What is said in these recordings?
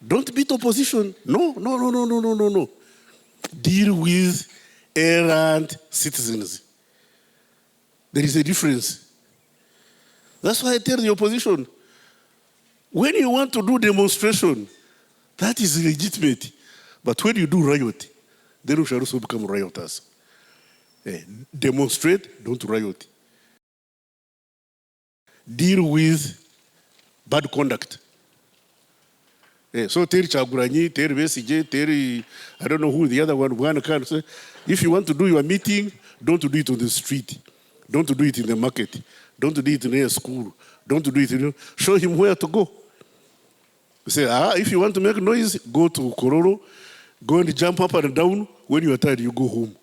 Don't beat opposition. No. Deal with errant citizens. There is a difference. That's why I tell the opposition, when you want to do demonstration, that is legitimate. But when you do riot, then we shall also become rioters. Demonstrate, don't riot. Deal with bad conduct. So Terry Chaguranyi, Terry Besije, Terry, I don't know who the other one can say, if you want to do your meeting, don't do it on the street. Don't do it in the market. Don't do it in a school. Don't do it, show him where to go. Say, if you want to make noise, go to Kororo, go and jump up and down. When you are tired, you go home.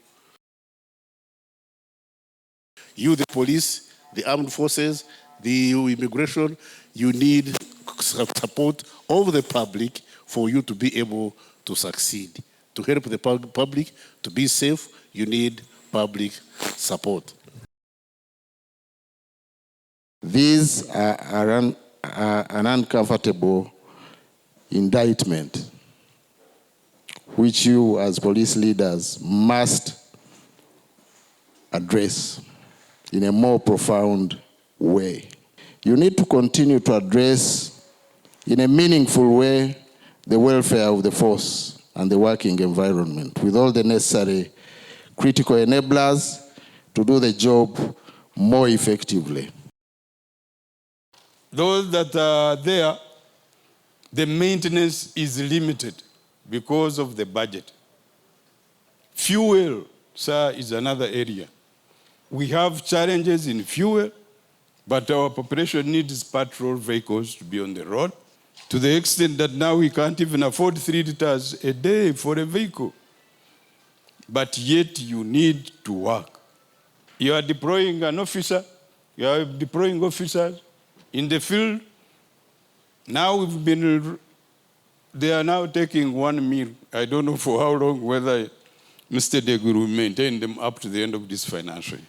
You, the police, the armed forces, the immigration, you need support of the public for you to be able to succeed. To help the public to be safe, you need public support. These are an uncomfortable indictment which you as police leaders must address in a more profound way. You need to continue to address in a meaningful way the welfare of the force and the working environment with all the necessary critical enablers to do the job more effectively. Those that are there, the maintenance is limited because of the budget. Fuel, sir, is another area. We have challenges in fuel, but our population needs patrol vehicles to be on the road, to the extent that now we can't even afford 3 liters a day for a vehicle. But yet you need to work. You are deploying an officer, you are deploying officers in the field. Now they are now taking 1 meal. I don't know for how long, whether Mr. Degu will maintain them up to the end of this financial year.